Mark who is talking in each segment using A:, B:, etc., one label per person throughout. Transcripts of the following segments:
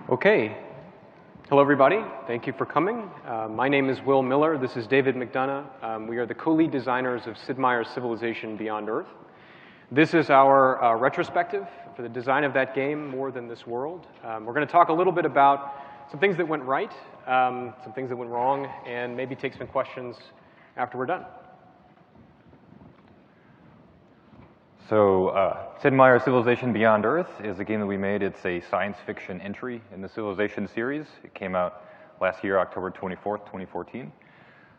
A: Okay. Hello, everybody. Thank you for coming. My name is Will Miller. This is David McDonough. We are the co-lead designers of Sid Meier's Civilization Beyond Earth. This is our retrospective for the design of that game, More Than This World. We're going to talk a little bit about some things that went right, some things that went wrong, and maybe take some questions after we're done.
B: So Sid Meier's Civilization Beyond Earth is a game that we made. It's a science fiction entry in the Civilization series. It came out last year, October 24th, 2014.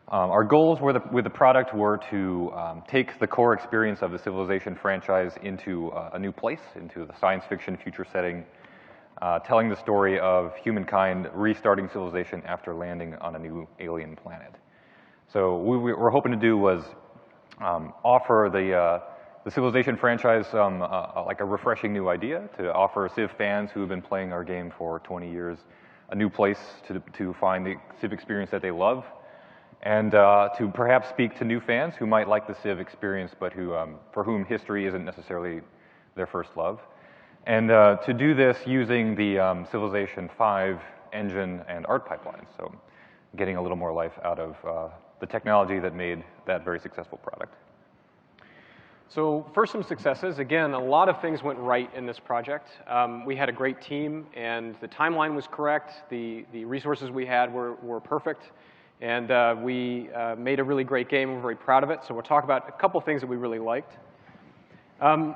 B: Our goals with the product were to take the core experience of the Civilization franchise into a new place, into the science fiction future setting, telling the story of humankind restarting civilization after landing on a new alien planet. So what we were hoping to do was offer the Civilization franchise like a refreshing new idea, to offer Civ fans who have been playing our game for 20 years a new place to find the Civ experience that they love, and to perhaps speak to new fans who might like the Civ experience but who, for whom history isn't necessarily their first love. And to do this using the Civilization 5 engine and art pipelines, so getting a little more life out of the technology that made that very successful product.
A: So first, some successes. Again, a lot of things went right in this project. We had a great team, and the timeline was correct. The resources we had were perfect, and we made a really great game. We're very proud of it, so we'll talk about a couple things that we really liked.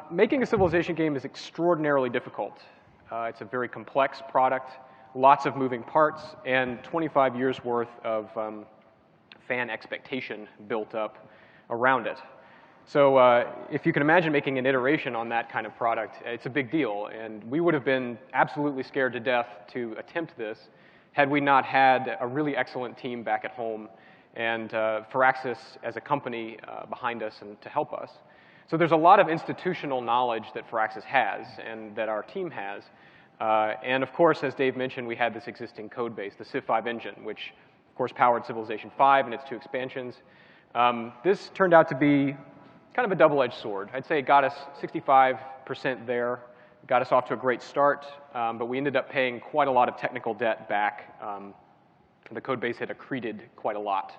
A: Making a Civilization game is extraordinarily difficult. It's a very complex product, lots of moving parts, and 25 years worth of fan expectation built up around it. So if you can imagine making an iteration on that kind of product, it's a big deal. And we would have been absolutely scared to death to attempt this had we not had a really excellent team back at home and Firaxis as a company behind us and to help us. So there's a lot of institutional knowledge that Firaxis has and that our team has. And of course, as Dave mentioned, we had this existing code base, the Civ 5 engine, which of course powered Civilization 5 and its 2 expansions. This turned out to be kind of a double-edged sword. I'd say it got us 65% there, got us off to a great start, but we ended up paying quite a lot of technical debt back. The code base had accreted quite a lot.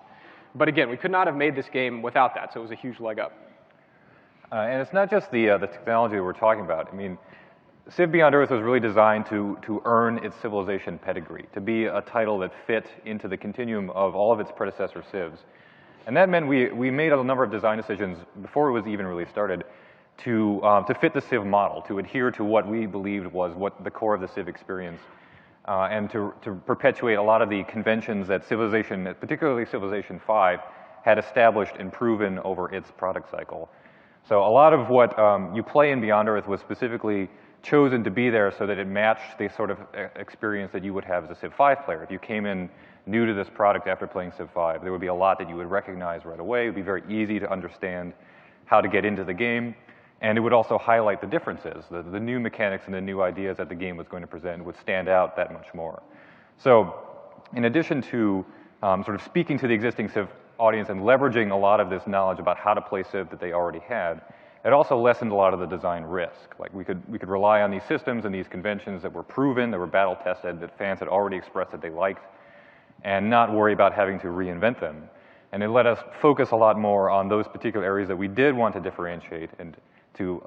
A: But again, we could not have made this game without that, so it was a huge leg up.
B: And it's not just the technology that we're talking about. I mean, Civ Beyond Earth was really designed to earn its Civilization pedigree, to be a title that fit into the continuum of all of its predecessor Civs. And that meant we made a number of design decisions before it was even really started to fit the Civ model, to adhere to what we believed was what the core of the Civ experience, and to perpetuate a lot of the conventions that Civilization, particularly Civilization 5, had established and proven over its product cycle. So a lot of what you play in Beyond Earth was specifically chosen to be there so that it matched the sort of experience that you would have as a Civ 5 player. If you came in new to this product after playing Civ 5, there would be a lot that you would recognize right away. It would be very easy to understand how to get into the game, and it would also highlight the differences. The new mechanics and the new ideas that the game was going to present would stand out that much more. So in addition to sort of speaking to the existing Civ audience and leveraging a lot of this knowledge about how to play Civ that they already had, it also lessened a lot of the design risk. Like we could rely on these systems and these conventions that were proven, that were battle tested, that fans had already expressed that they liked, and not worry about having to reinvent them. And it let us focus a lot more on those particular areas that we did want to differentiate and to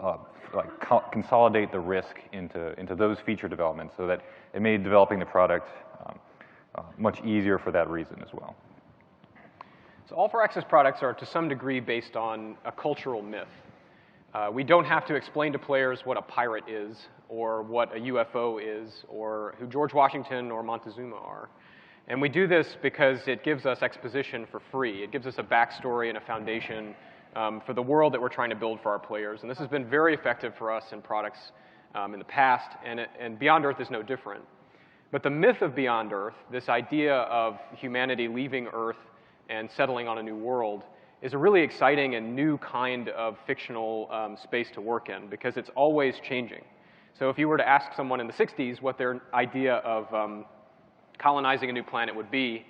B: consolidate the risk into those feature developments so that it made developing the product much easier for that reason as well.
A: So all Firaxis products are to some degree based on a cultural myth. We don't have to explain to players what a pirate is, or what a UFO is, or who George Washington or Montezuma are. And we do this because it gives us exposition for free. It gives us a backstory and a foundation for the world that we're trying to build for our players. And this has been very effective for us in products in the past, and Beyond Earth is no different. But the myth of Beyond Earth, this idea of humanity leaving Earth and settling on a new world, is a really exciting and new kind of fictional space to work in, because it's always changing. So if you were to ask someone in the 60s what their idea of colonizing a new planet would be,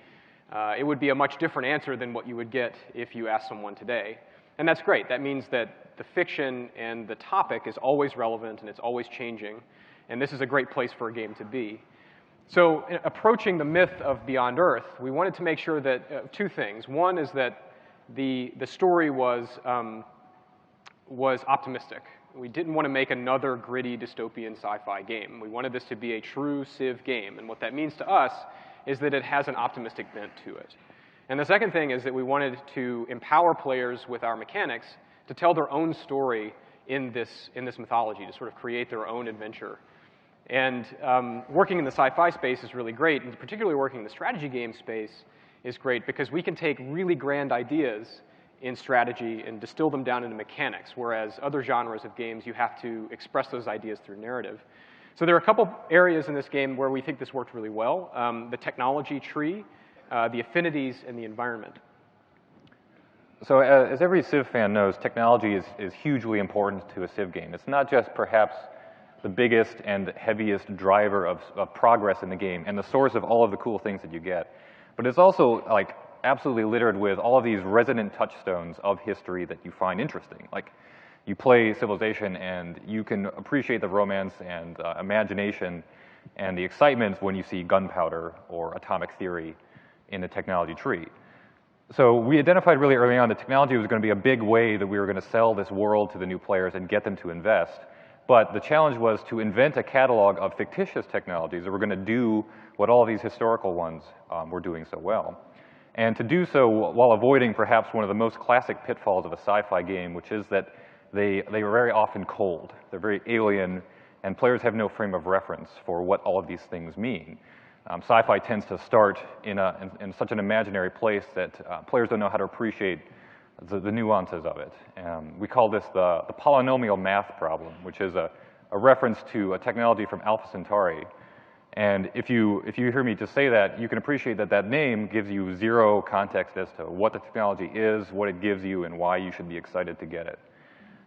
A: it would be a much different answer than what you would get if you asked someone today. And that's great. That means that the fiction and the topic is always relevant and it's always changing. And this is a great place for a game to be. So approaching the myth of Beyond Earth, we wanted to make sure that two things. One is that the story was optimistic. We didn't want to make another gritty dystopian sci-fi game. We wanted this to be a true Civ game, and what that means to us is that it has an optimistic bent to it. And the second thing is that we wanted to empower players with our mechanics to tell their own story in this mythology, to sort of create their own adventure. And working in the sci-fi space is really great, and particularly working in the strategy game space is great because we can take really grand ideas in strategy and distill them down into mechanics, whereas other genres of games, you have to express those ideas through narrative. So there are a couple areas in this game where we think this worked really well. The technology tree, the affinities, and the environment.
B: So as every Civ fan knows, technology is hugely important to a Civ game. It's not just perhaps the biggest and heaviest driver of progress in the game and the source of all of the cool things that you get, but it's also like absolutely littered with all of these resonant touchstones of history that you find interesting. Like, you play Civilization and you can appreciate the romance and imagination and the excitement when you see gunpowder or atomic theory in the technology tree. So we identified really early on that technology was going to be a big way that we were going to sell this world to the new players and get them to invest. But the challenge was to invent a catalog of fictitious technologies that were going to do what all of these historical ones were doing so well. And to do so while avoiding perhaps one of the most classic pitfalls of a sci-fi game, which is that they are very often cold. They're very alien, and players have no frame of reference for what all of these things mean. Sci-fi tends to start in such an imaginary place that players don't know how to appreciate the nuances of it. We call this the polynomial math problem, which is a reference to a technology from Alpha Centauri. And if you hear me just say that, you can appreciate that that name gives you zero context as to what the technology is, what it gives you, and why you should be excited to get it.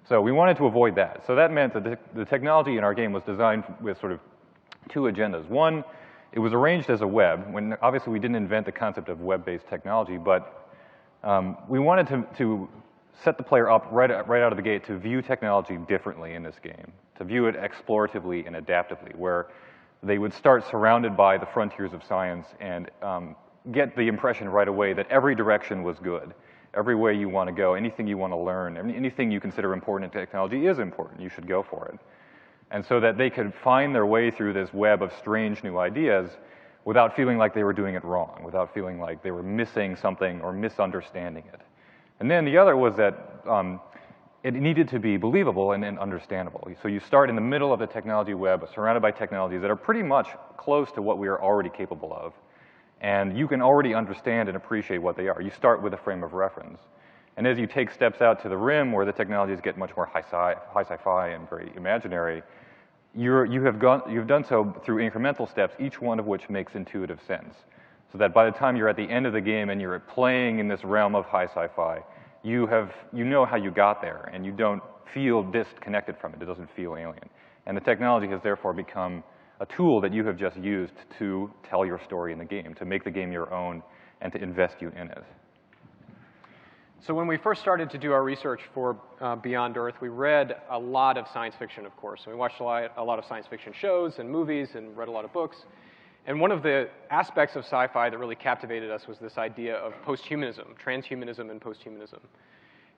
B: So we wanted to avoid that. So that meant that the technology in our game was designed with sort of two agendas. One, it was arranged as a web, when obviously we didn't invent the concept of web-based technology, but we wanted to set the player up right out of the gate to view technology differently in this game, to view it exploratively and adaptively, where they would start surrounded by the frontiers of science and get the impression right away that every direction was good. Every way you want to go, anything you want to learn, anything you consider important in technology is important. You should go for it. And so that they could find their way through this web of strange new ideas without feeling like they were doing it wrong, without feeling like they were missing something or misunderstanding it. And then the other was that it needed to be believable and understandable. So you start in the middle of the technology web, surrounded by technologies that are pretty much close to what we are already capable of. And you can already understand and appreciate what they are. You start with a frame of reference. And as you take steps out to the rim, where the technologies get much more high sci-fi and very imaginary, you've done so through incremental steps, each one of which makes intuitive sense. So that by the time you're at the end of the game and you're playing in this realm of high sci-fi, you know how you got there, and you don't feel disconnected from it. It doesn't feel alien. And the technology has therefore become a tool that you have just used to tell your story in the game, to make the game your own, and to invest you in it.
A: So when we first started to do our research for Beyond Earth, we read a lot of science fiction, of course. So we watched a lot of science fiction shows and movies and read a lot of books. And one of the aspects of sci-fi that really captivated us was this idea of posthumanism, transhumanism and posthumanism.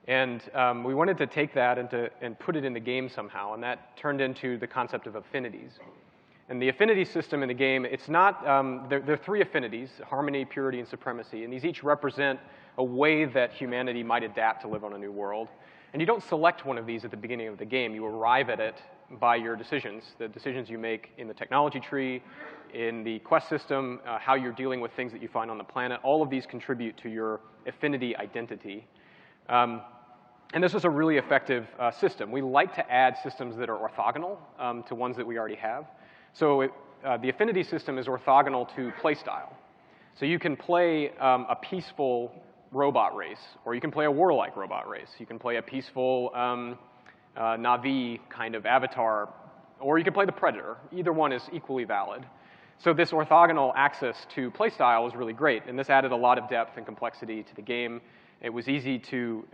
A: And we wanted to take that and put it in the game somehow, and that turned into the concept of affinities. And the affinity system in the game, it's not, there are three affinities: harmony, purity, and supremacy, and these each represent a way that humanity might adapt to live on a new world. And you don't select one of these at the beginning of the game. You arrive at it by your decisions, the decisions you make in the technology tree, in the quest system, how you're dealing with things that you find on the planet. All of these contribute to your affinity identity. And this is a really effective system. We like to add systems that are orthogonal to ones that we already have. So the affinity system is orthogonal to playstyle. So you can play a peaceful robot race, or you can play a warlike robot race. You can play a peaceful Na'vi kind of avatar, or you can play the Predator. Either one is equally valid. So this orthogonal access to playstyle was really great, and this added a lot of depth and complexity to the game. It was easy to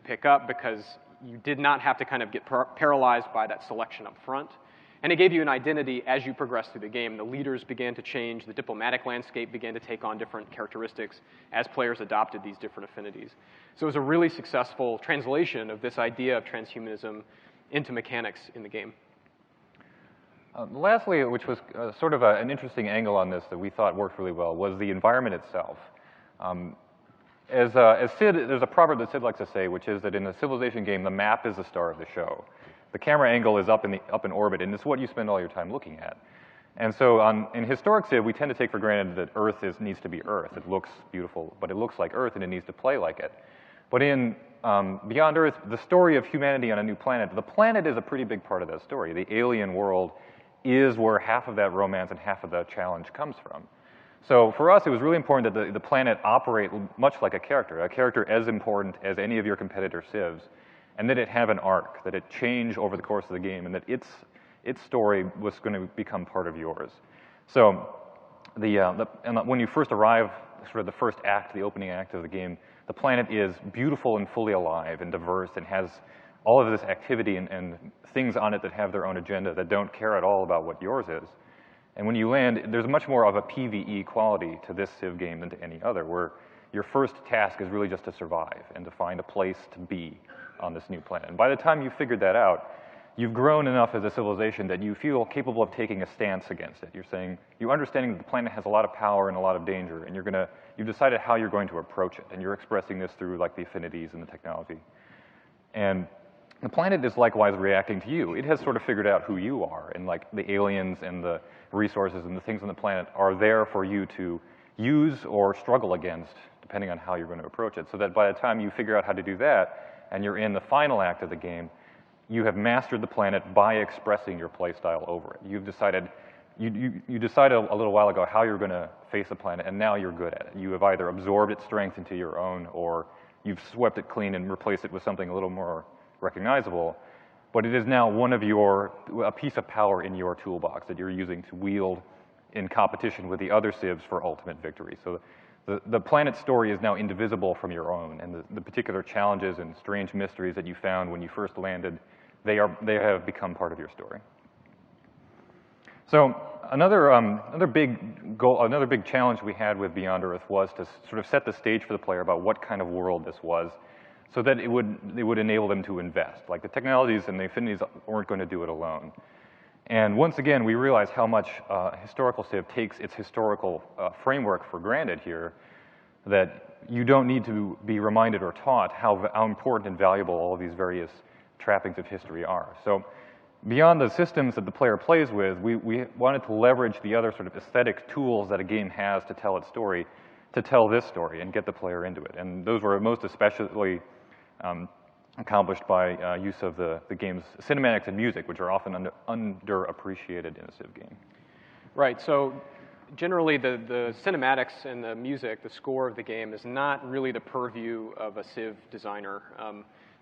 A: pick up because you did not have to kind of get paralyzed by that selection up front. And it gave you an identity as you progressed through the game. The leaders began to change. The diplomatic landscape began to take on different characteristics as players adopted these different affinities. So it was a really successful translation of this idea of transhumanism into mechanics in the game.
B: Lastly, which was sort of an interesting angle on this that we thought worked really well, was the environment itself. As Sid, there's a proverb that Sid likes to say, which is that in a civilization game, the map is the star of the show. The camera angle is up in orbit, and it's what you spend all your time looking at. And so in historic Civ, we tend to take for granted that Earth needs to be Earth. It looks beautiful, but it looks like Earth, and it needs to play like it. But in Beyond Earth, the story of humanity on a new planet, the planet is a pretty big part of that story. The alien world is where half of that romance and half of the challenge comes from. So for us, it was really important that the planet operate much like a character as important as any of your competitor civs, and that it have an arc, that it change over the course of the game, and that its story was going to become part of yours. So and when you first arrive, sort of the first act, the opening act of the game, the planet is beautiful and fully alive and diverse and has all of this activity and things on it that have their own agenda that don't care at all about what yours is. And when you land, there's much more of a PvE quality to this Civ game than to any other, where your first task is really just to survive and to find a place to be on this new planet. And by the time you've figured that out, you've grown enough as a civilization that you feel capable of taking a stance against it. You're saying, you're understanding that the planet has a lot of power and a lot of danger, and you've decided how you're going to approach it, and you're expressing this through like the affinities and the technology. And the planet is likewise reacting to you. It has sort of figured out who you are, and like the aliens and the resources and the things on the planet are there for you to use or struggle against, depending on how you're going to approach it. So that by the time you figure out how to do that, and you're in the final act of the game, you have mastered the planet by expressing your playstyle over it. You've decided, you decided a little while ago how you're going to face the planet, and now you're good at it. You have either absorbed its strength into your own, or you've swept it clean and replaced it with something a little more recognizable, but it is now a piece of power in your toolbox that you're using to wield in competition with the other civs for ultimate victory. So the planet story is now indivisible from your own, and the particular challenges and strange mysteries that you found when you first landed, they have become part of your story. So another big goal, another big challenge we had with Beyond Earth was to sort of set the stage for the player about what kind of world this was, so that it would enable them to invest. Like the technologies and the affinities weren't going to do it alone. And once again, we realized how much historical Civ takes its historical framework for granted here, that you don't need to be reminded or taught how important and valuable all of these various trappings of history are. So beyond the systems that the player plays with, we wanted to leverage the other sort of aesthetic tools that a game has to tell its story, to tell this story and get the player into it. And those were most especially accomplished by use of the game's cinematics and music, which are often underappreciated in a Civ game.
A: Right, so generally the cinematics and the music, the score of the game, is not really the purview of a Civ designer.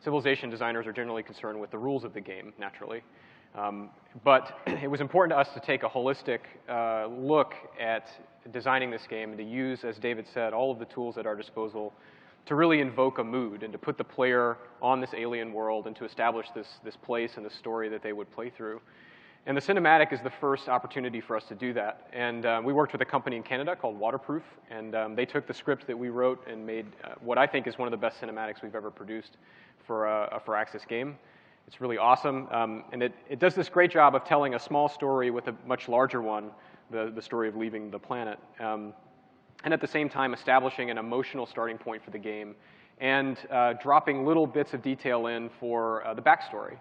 A: Civilization designers are generally concerned with the rules of the game, naturally. But it was important to us to take a holistic look at designing this game and to use, as David said, all of the tools at our disposal to really invoke a mood and to put the player on this alien world and to establish this place and the story that they would play through. And the cinematic is the first opportunity for us to do that. And we worked with a company in Canada called Waterproof, and they took the script that we wrote and made what I think is one of the best cinematics we've ever produced for a Firaxis game. It's really awesome, and it does this great job of telling a small story with a much larger one, the story of leaving the planet. And at the same time establishing an emotional starting point for the game and dropping little bits of detail in for the backstory.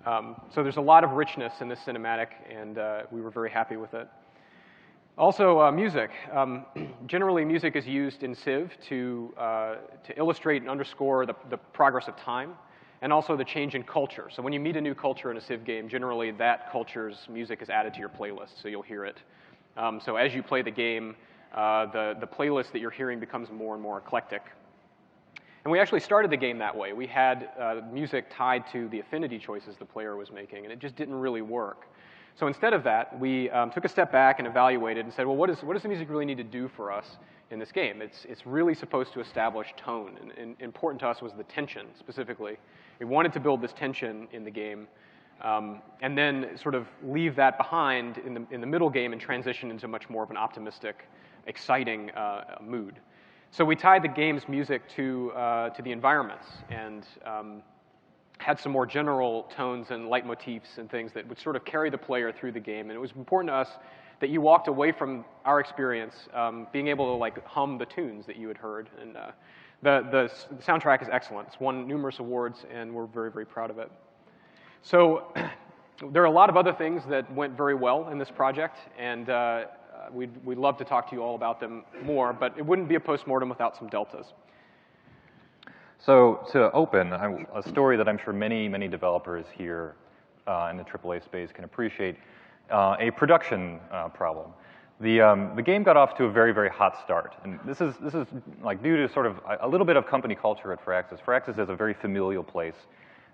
A: So there's a lot of richness in this cinematic, and we were very happy with it. Also, music. Generally, music is used in Civ to illustrate and underscore the progress of time and also the change in culture. So when you meet a new culture in a Civ game, generally that culture's music is added to your playlist, so you'll hear it. So as you play the game, the playlist that you're hearing becomes more and more eclectic. And we actually started the game that way. We had music tied to the affinity choices the player was making, and it just didn't really work. So instead of that, we took a step back and evaluated and said, well, what does the music really need to do for us in this game? It's really supposed to establish tone, and important to us was the tension, specifically. We wanted to build this tension in the game and then sort of leave that behind in the middle game and transition into much more of an optimistic, exciting mood. So we tied the game's music to the environments and had some more general tones and leitmotifs and things that would sort of carry the player through the game. And it was important to us that you walked away from our experience being able to like hum the tunes that you had heard. And the soundtrack is excellent. It's won numerous awards, and we're very, very proud of it. So there are a lot of other things that went very well in this project, and we'd love to talk to you all about them more, but it wouldn't be a postmortem without some deltas.
B: So to open, a story that I'm sure many, many developers here in the AAA space can appreciate, a production problem. The game got off to a very, very hot start, and this is like due to sort of a little bit of company culture at Firaxis. Firaxis is a very familial place.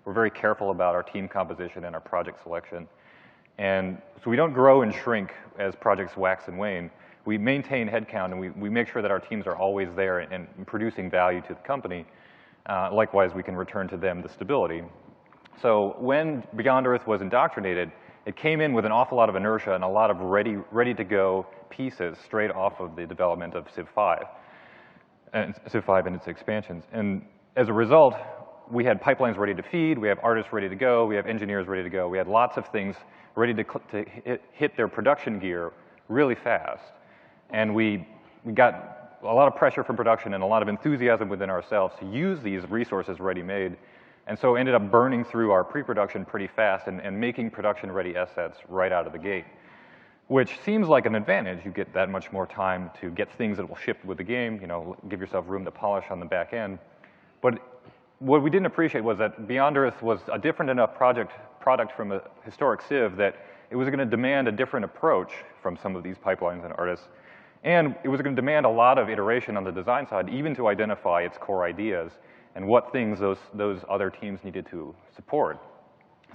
B: We're very careful about our team composition and our project selection, and so we don't grow and shrink as projects wax and wane. We maintain headcount, and we make sure that our teams are always there and producing value to the company. Likewise, we can return to them the stability. So when Beyond Earth was indoctrinated, it came in with an awful lot of inertia and a lot of ready-to-go pieces straight off of the development of Civ 5, and Civ 5 and its expansions. And as a result, we had pipelines ready to feed, we have artists ready to go, we have engineers ready to go, we had lots of things ready to hit their production gear really fast. And we got a lot of pressure from production and a lot of enthusiasm within ourselves to use these resources ready-made, and so ended up burning through our pre-production pretty fast and making production-ready assets right out of the gate, which seems like an advantage. You get that much more time to get things that will ship with the game, you know, give yourself room to polish on the back end. But what we didn't appreciate was that Beyond Earth was a different enough product from a historic Civ that it was going to demand a different approach from some of these pipelines and artists. And it was going to demand a lot of iteration on the design side, even to identify its core ideas and what things those other teams needed to support.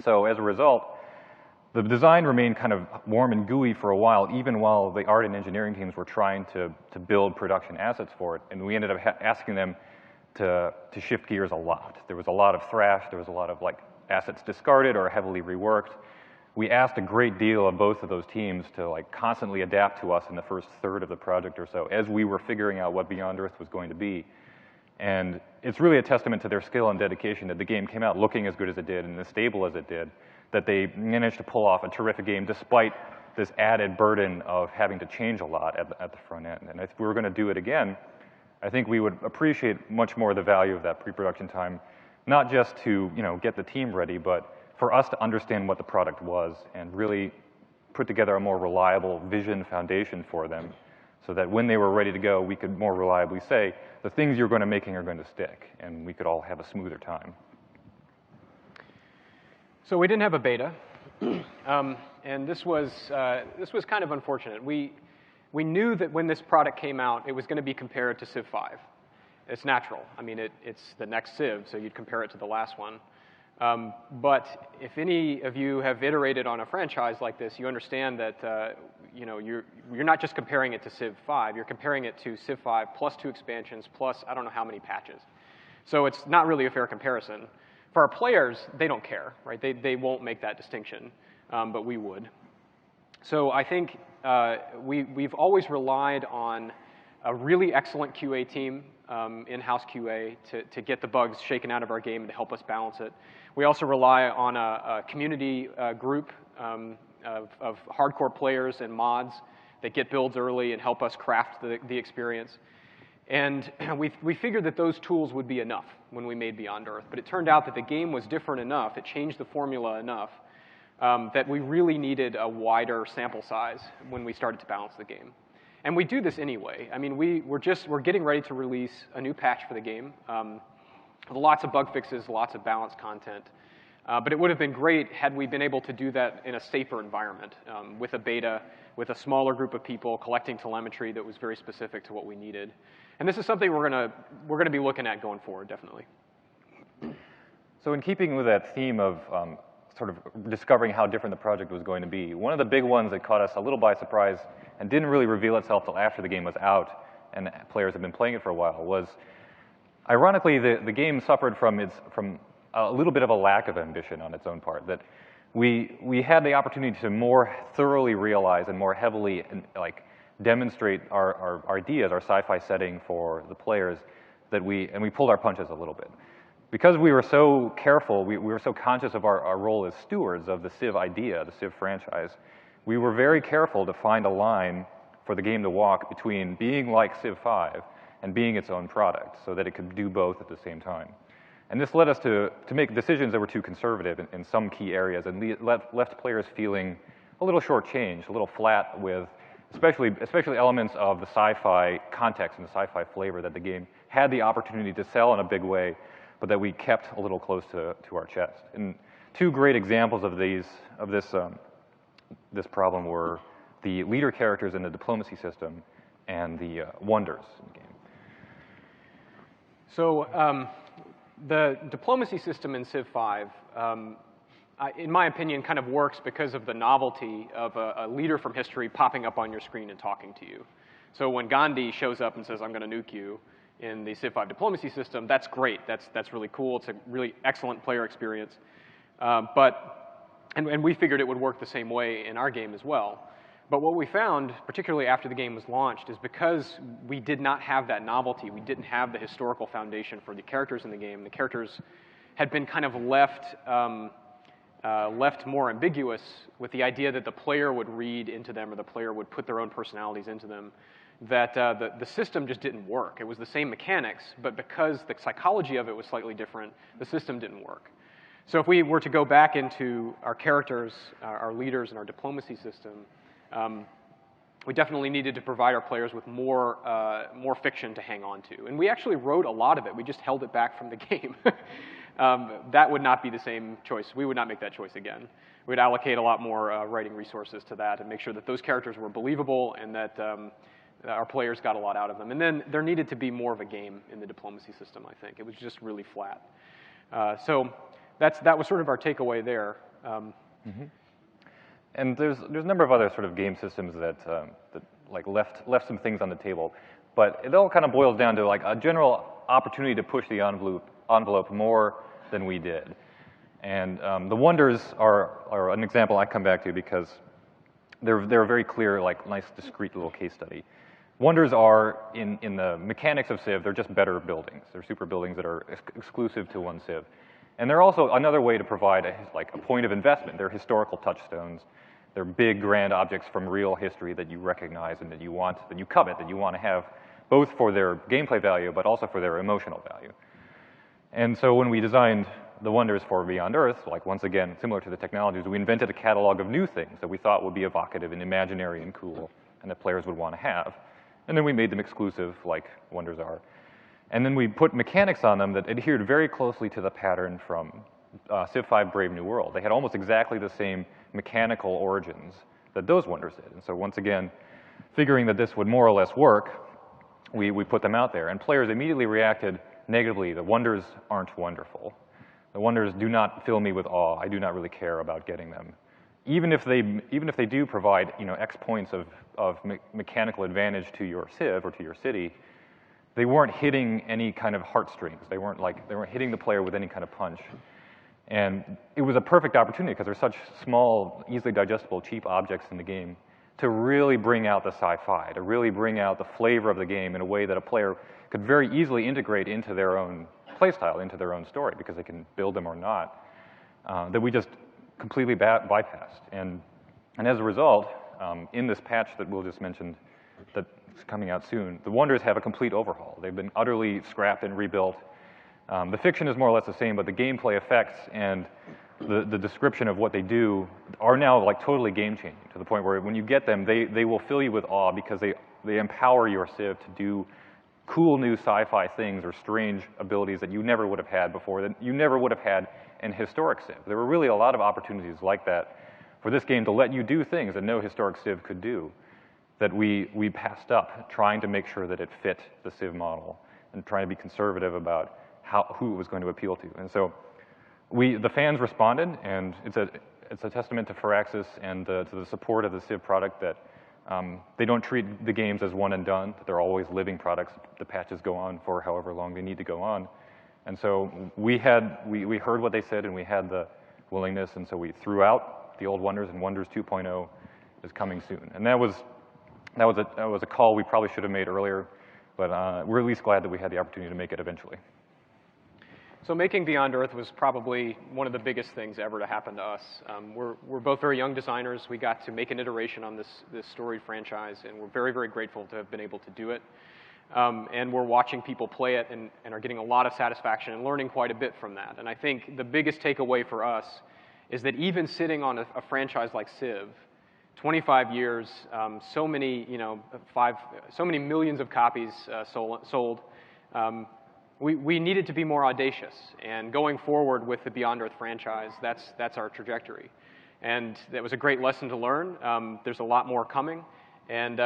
B: So as a result, the design remained kind of warm and gooey for a while, even while the art and engineering teams were trying to build production assets for it. And we ended up asking them to shift gears a lot. There was a lot of thrash, there was a lot of like assets discarded or heavily reworked. We asked a great deal of both of those teams to like constantly adapt to us in the first third of the project or so as we were figuring out what Beyond Earth was going to be. And it's really a testament to their skill and dedication that the game came out looking as good as it did and as stable as it did, that they managed to pull off a terrific game despite this added burden of having to change a lot at the front end. And if we were going to do it again, I think we would appreciate much more the value of that pre-production time, not just to, you know, get the team ready, but for us to understand what the product was and really put together a more reliable vision foundation for them so that when they were ready to go, we could more reliably say, the things you're going to making are going to stick, and we could all have a smoother time.
A: So we didn't have a beta, and this was kind of unfortunate. We knew that when this product came out, it was going to be compared to Civ 5. It's natural. I mean, it's the next Civ, so you'd compare it to the last one. But if any of you have iterated on a franchise like this, you understand that you know, you're not just comparing it to Civ 5. You're comparing it to Civ 5 plus 2 expansions plus I don't know how many patches. So it's not really a fair comparison. For our players, they don't care, right? They won't make that distinction, but we would. So I think we've always relied on a really excellent QA team, in-house QA, to get the bugs shaken out of our game and to help us balance it. We also rely on a community group of hardcore players and mods that get builds early and help us craft the experience. And we figured that those tools would be enough when we made Beyond Earth. But it turned out that the game was different enough, it changed the formula enough, that we really needed a wider sample size when we started to balance the game. And we do this anyway. I mean, we're getting ready to release a new patch for the game. Lots of bug fixes, lots of balanced content. But it would have been great had we been able to do that in a safer environment, with a beta, with a smaller group of people collecting telemetry that was very specific to what we needed. And this is something we're gonna be looking at going forward, definitely.
B: So in keeping with that theme of sort of discovering how different the project was going to be, one of the big ones that caught us a little by surprise and didn't really reveal itself till after the game was out and players had been playing it for a while was, ironically, the game suffered from a little bit of a lack of ambition on its own part. That we had the opportunity to more thoroughly realize and more heavily demonstrate our ideas, our sci-fi setting for the players, and we pulled our punches a little bit. Because we were so careful, we were so conscious of our role as stewards of the Civ idea, the Civ franchise, we were very careful to find a line for the game to walk between being like Civ 5 and being its own product, so that it could do both at the same time. And this led us to make decisions that were too conservative in some key areas and left players feeling a little shortchanged, a little flat with especially elements of the sci-fi context and the sci-fi flavor that the game had the opportunity to sell in a big way, but that we kept a little close to our chest. And two great examples of this problem were the leader characters in the diplomacy system and the wonders in the game.
A: So the diplomacy system in Civ 5, in my opinion, kind of works because of the novelty of a leader from history popping up on your screen and talking to you. So when Gandhi shows up and says, "I'm going to nuke you," in the Civ 5 diplomacy system, that's great. That's really cool. It's a really excellent player experience. And we figured it would work the same way in our game as well. But what we found, particularly after the game was launched, is because we did not have that novelty, we didn't have the historical foundation for the characters in the game. The characters had been kind of left more ambiguous with the idea that the player would read into them or the player would put their own personalities into them, that the system just didn't work. It was the same mechanics, but because the psychology of it was slightly different, the system didn't work. So if we were to go back into our characters, our leaders, and our diplomacy system, we definitely needed to provide our players with more fiction to hang on to. And we actually wrote a lot of it. We just held it back from the game. That would not be the same choice. We would not make that choice again. We'd allocate a lot more writing resources to that and make sure that those characters were believable and that our players got a lot out of them. And then there needed to be more of a game in the diplomacy system, I think. It was just really flat. So that was sort of our takeaway there.
B: And there's a number of other sort of game systems that left some things on the table, but it all kind of boils down to like a general opportunity to push the envelope more than we did. And the wonders are an example I come back to because they're a very clear, like nice, discrete little case study. Wonders are, in the mechanics of Civ, they're just better buildings. They're super buildings that are exclusive to one Civ. And they're also another way to provide a point of investment. They're historical touchstones. They're big, grand objects from real history that you recognize and that you covet, that you want to have, both for their gameplay value, but also for their emotional value. And so when we designed the wonders for Beyond Earth, like once again, similar to the technologies, we invented a catalog of new things that we thought would be evocative and imaginary and cool, and that players would want to have. And then we made them exclusive, like wonders are. And then we put mechanics on them that adhered very closely to the pattern from Civ 5 Brave New World. They had almost exactly the same mechanical origins that those wonders did. And so once again, figuring that this would more or less work, we put them out there. And players immediately reacted negatively. The wonders aren't wonderful. The wonders do not fill me with awe. I do not really care about getting them. Even if they do provide X points of mechanical advantage to your Civ or to your city, they weren't hitting any kind of heartstrings. They weren't hitting the player with any kind of punch. And it was a perfect opportunity because they're such small, easily digestible, cheap objects in the game to really bring out the sci-fi, to really bring out the flavor of the game in a way that a player could very easily integrate into their own playstyle, into their own story, because they can build them or not, that we just completely bypassed. And as a result, in this patch that Will just mentioned, that's coming out soon, the wonders have a complete overhaul. They've been utterly scrapped and rebuilt. The fiction is more or less the same, but the gameplay effects and the description of what they do are now like totally game-changing, to the point where when you get them, they will fill you with awe because they empower your Civ to do cool new sci-fi things or strange abilities that you never would have had before, that you never would have had in historic Civ. There were really a lot of opportunities like that for this game to let you do things that no historic Civ could do, that we passed up, trying to make sure that it fit the Civ model and trying to be conservative about who it was going to appeal to. And so the fans responded, and it's a testament to Firaxis and to the support of the Civ product that they don't treat the games as one and done, that they're always living products. The patches go on for however long they need to go on. And so we heard what they said, and we had the willingness, and so we threw out the old Wonders, and Wonders 2.0 is coming soon. And that was a call we probably should have made earlier, but we're at least glad that we had the opportunity to make it eventually.
A: So making Beyond Earth was probably one of the biggest things ever to happen to us. We're both very young designers. We got to make an iteration on this storied franchise, and we're very, very grateful to have been able to do it. And we're watching people play it and are getting a lot of satisfaction and learning quite a bit from that. And I think the biggest takeaway for us is that even sitting on a franchise like Civ, 25 years, so many millions of copies sold. We needed to be more audacious, and going forward with the Beyond Earth franchise, that's our trajectory. And that was a great lesson to learn. There's a lot more coming, and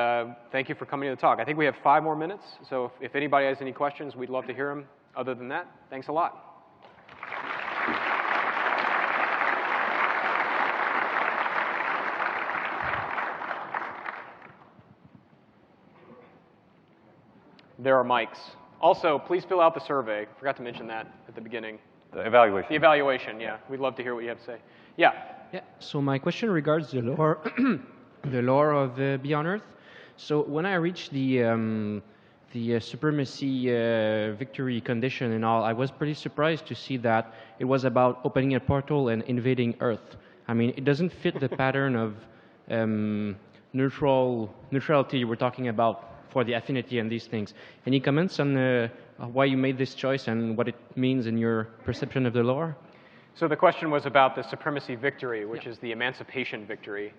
A: thank you for coming to the talk. I think we have 5 more minutes, so if anybody has any questions, we'd love to hear them. Other than that, thanks a lot. There are mics. Also, please fill out the survey. Forgot to mention that at the beginning.
B: The evaluation.
A: The evaluation, yeah. We'd love to hear what you have to say. Yeah.
C: Yeah. So my question regards the lore, the lore of Beyond Earth. So when I reached the supremacy victory condition and all, I was pretty surprised to see that it was about opening a portal and invading Earth. I mean, it doesn't fit the pattern of neutrality we're talking about for the affinity and these things. Any comments on why you made this choice and what it means in your perception of the lore?
A: So the question was about the supremacy victory, which is the emancipation victory,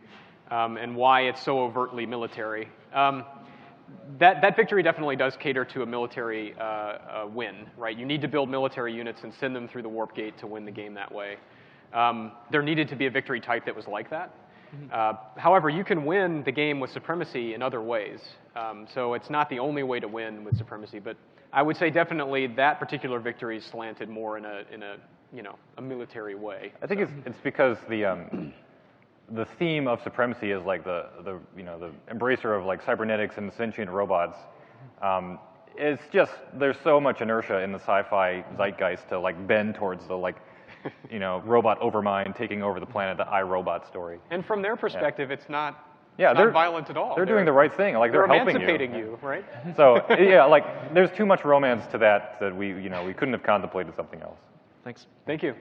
A: and why it's so overtly military. That victory definitely does cater to a military win, right? You need to build military units and send them through the warp gate to win the game that way. There needed to be a victory type that was like that. However, you can win the game with supremacy in other ways. So it's not the only way to win with supremacy, but I would say definitely that particular victory is slanted more in a military way.
B: I think it's because the theme of supremacy is like the embracer of like cybernetics and sentient robots. It's just there's so much inertia in the sci-fi zeitgeist to like bend towards the robot overmind taking over the planet, the iRobot story.
A: And from their perspective, it's not
B: they're
A: not violent at all.
B: They're doing the right thing. Like they're helping
A: emancipating you, right?
B: So yeah, like there's too much romance to that we couldn't have contemplated something else.
C: Thanks.
A: Thank you.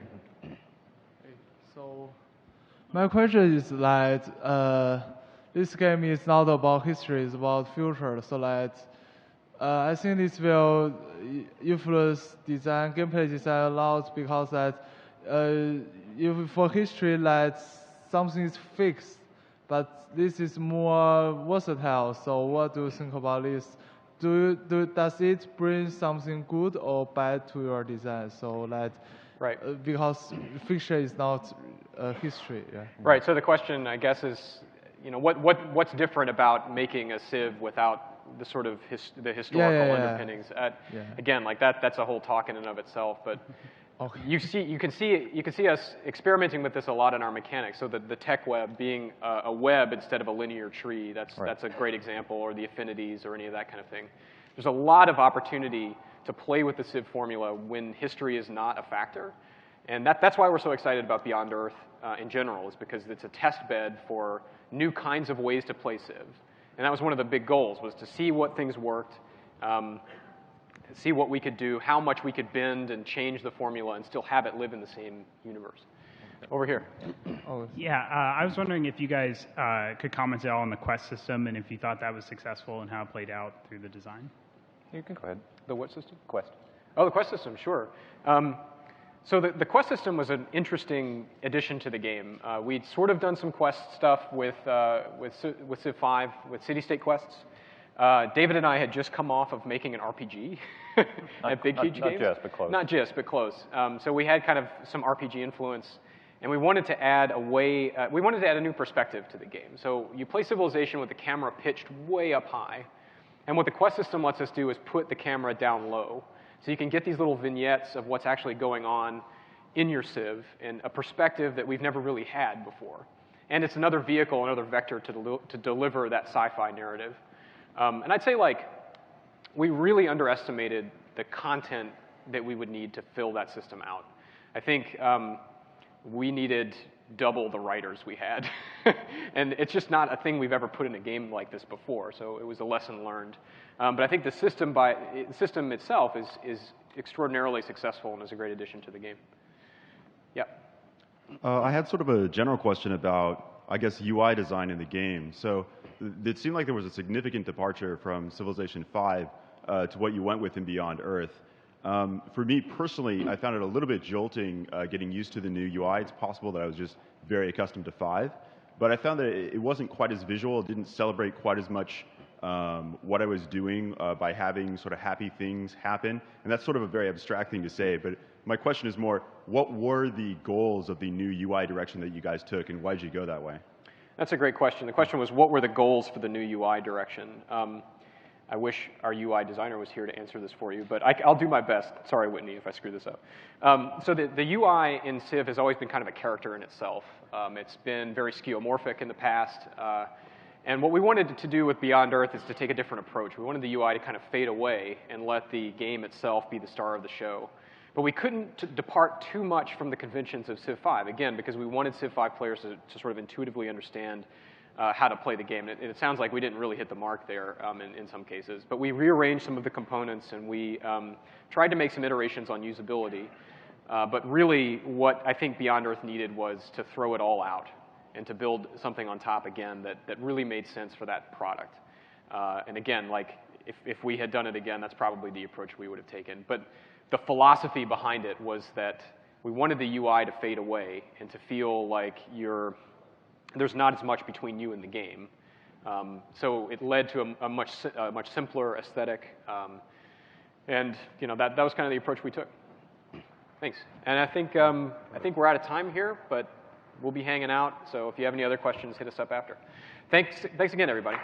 D: So my question is like this game is not about history; it's about future. So like I think this will influence design, gameplay design a lot because that if for history like something is fixed, but this is more versatile. So what do you think about this? Does it bring something good or bad to your design? So that
A: right
D: because fiction is not history. Yeah.
A: Right. So the question, I guess, is what's different about making a Civ without the sort of the historical underpinnings? Again, like that's a whole talk in and of itself, but. Okay. You can see us experimenting with this a lot in our mechanics. So the tech web being a web instead of a linear tree, that's a great example, or the affinities or any of that kind of thing. There's a lot of opportunity to play with the Civ formula when history is not a factor. And that's why we're so excited about Beyond Earth in general, is because it's a test bed for new kinds of ways to play Civ. And that was one of the big goals, was to see what things worked, see what we could do, how much we could bend and change the formula and still have it live in the same universe. Over here.
E: Yeah, I was wondering if you guys could comment at all on the quest system and if you thought that was successful and how it played out through the design.
B: You can go ahead.
A: The what system?
B: Quest.
A: Oh, the quest system, sure. So the quest system was an interesting addition to the game. We'd sort of done some quest stuff with Civ 5, with city-state quests. David and I had just come off of making an RPG at Big Huge Games.
B: Not just, but close.
A: Not just, but close. So we had kind of some RPG influence, and we wanted to add a new perspective to the game. So you play Civilization with the camera pitched way up high, and what the quest system lets us do is put the camera down low. So you can get these little vignettes of what's actually going on in your Civ, and a perspective that we've never really had before. And it's another vehicle, another vector to deliver that sci-fi narrative. And I'd say, like, we really underestimated the content that we would need to fill that system out. I think we needed double the writers we had. And it's just not a thing we've ever put in a game like this before, so it was a lesson learned. But I think the system itself is extraordinarily successful and is a great addition to the game. Yeah.
F: I had sort of a general question about, I guess, UI design in the game. So it seemed like there was a significant departure from Civilization 5 to what you went with in Beyond Earth. For me personally, I found it a little bit jolting getting used to the new UI. It's possible that I was just very accustomed to 5. But I found that it wasn't quite as visual. It didn't celebrate quite as much what I was doing by having sort of happy things happen. And that's sort of a very abstract thing to say. But my question is more, what were the goals of the new UI direction that you guys took, and why did you go that way?
A: That's a great question. The question was, what were the goals for the new UI direction? I wish our UI designer was here to answer this for you, but I'll do my best. Sorry, Whitney, if I screw this up. So the UI in Civ has always been kind of a character in itself. It's been very skeuomorphic in the past. And what we wanted to do with Beyond Earth is to take a different approach. We wanted the UI to kind of fade away and let the game itself be the star of the show. But we couldn't depart too much from the conventions of Civ 5, again, because we wanted Civ 5 players to sort of intuitively understand how to play the game. And it sounds like we didn't really hit the mark there in some cases. But we rearranged some of the components, and we tried to make some iterations on usability. But really, what I think Beyond Earth needed was to throw it all out and to build something on top again that really made sense for that product. And again, like if we had done it again, that's probably the approach we would have taken. But the philosophy behind it was that we wanted the UI to fade away and to feel like there's not as much between you and the game. So it led to a much simpler aesthetic. And that was kind of the approach we took. Thanks. And I think we're out of time here, but we'll be hanging out. So if you have any other questions, hit us up after. Thanks again, everybody.